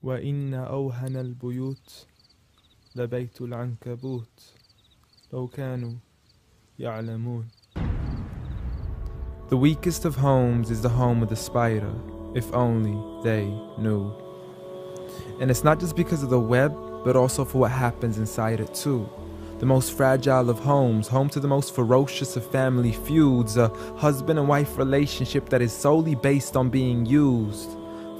وإن أوهن البيوت لبيت العنكبوت لو كانوا يعلمون. The weakest of homes is the home of the spider, if only they knew. And it's not just because of the web, but also for what happens inside it too. The most fragile of homes, home to the most ferocious of family feuds, a husband and wife relationship that is solely based on being used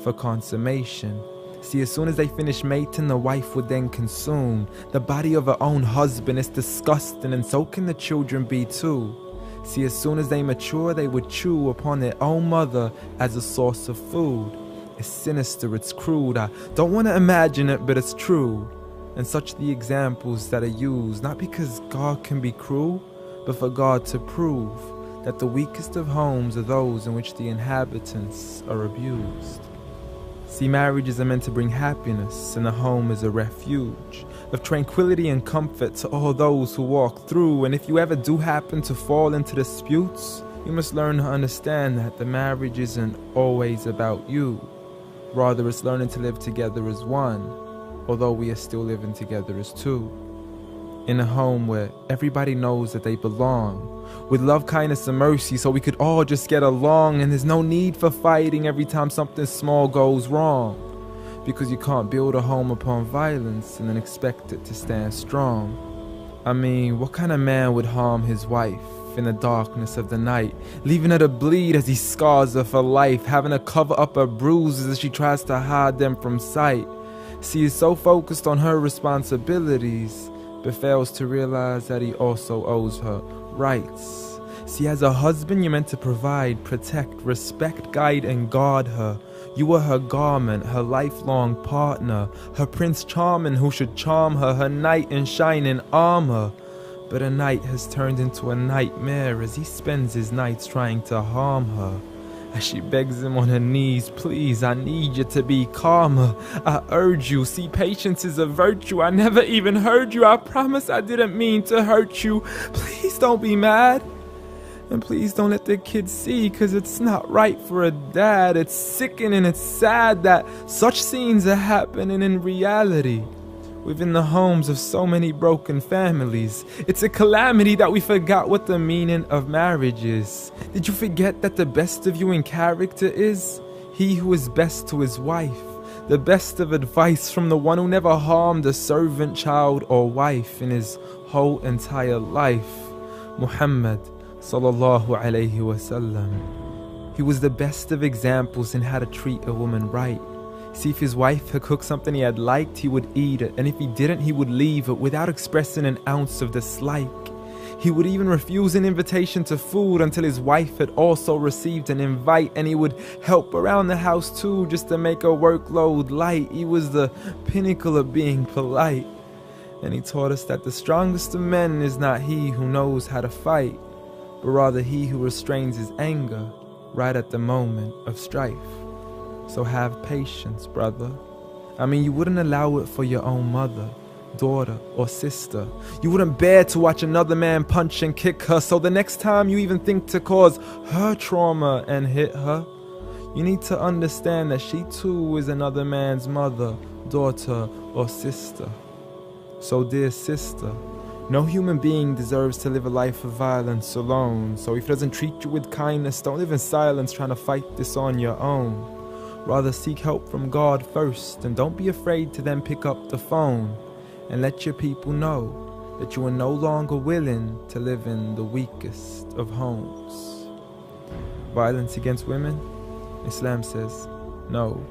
for consummation. See, as soon as they finish mating, the wife would then consume the body of her own husband. It's disgusting, and so can the children be too. See, as soon as they mature, they would chew upon their own mother as a source of food. It's sinister, it's crude. I don't want to imagine it, but it's true. And such the examples that are used, not because God can be cruel, but for God to prove that the weakest of homes are those in which the inhabitants are abused. See, marriages are meant to bring happiness, and the home is a refuge of tranquility and comfort to all those who walk through. And if you ever do happen to fall into disputes, you must learn to understand that the marriage isn't always about you. Rather, it's learning to live together as one, although we are still living together as two. In a home where everybody knows that they belong, with love, kindness, and mercy, so we could all just get along, and there's no need for fighting every time something small goes wrong. Because you can't build a home upon violence and then expect it to stand strong. I mean, what kind of man would harm his wife in the darkness of the night, leaving her to bleed as he scars her for life, having to cover up her bruises as she tries to hide them from sight? She is so focused on her responsibilities, but fails to realize that he also owes her rights. See, as a husband, you're meant to provide, protect, respect, guide, and guard her. You are her garment, her lifelong partner, her Prince Charming who should charm her, her knight in shining armor. But a night has turned into a nightmare as he spends his nights trying to harm her. As she begs him on her knees, please, I need you to be calmer. I urge you, see, patience is a virtue. I never even heard you. I promise I didn't mean to hurt you. Please don't be mad. And please don't let the kids see, cause it's not right for a dad. It's sickening, it's sad that such scenes are happening in reality within the homes of so many broken families. It's a calamity that we forgot what the meaning of marriage is. Did you forget that the best of you in character is he who is best to his wife? The best of advice from the one who never harmed a servant, child, or wife in his whole entire life. Muhammad sallallahu alayhi wasallam. He was the best of examples in how to treat a woman right. See, if his wife had cooked something he had liked, he would eat it, and if he didn't, he would leave it without expressing an ounce of dislike. He would even refuse an invitation to food until his wife had also received an invite, and he would help around the house too, just to make her workload light. He was the pinnacle of being polite. And he taught us that the strongest of men is not he who knows how to fight, but rather he who restrains his anger right at the moment of strife. So have patience, brother. I mean, you wouldn't allow it for your own mother, daughter, or sister. You wouldn't bear to watch another man punch and kick her, so the next time you even think to cause her trauma and hit her, you need to understand that she too is another man's mother, daughter, or sister. So dear sister, no human being deserves to live a life of violence alone. So if he doesn't treat you with kindness, don't live in silence trying to fight this on your own. Rather seek help from God first, and don't be afraid to then pick up the phone and let your people know that you are no longer willing to live in the weakest of homes. Violence against women? Islam says no.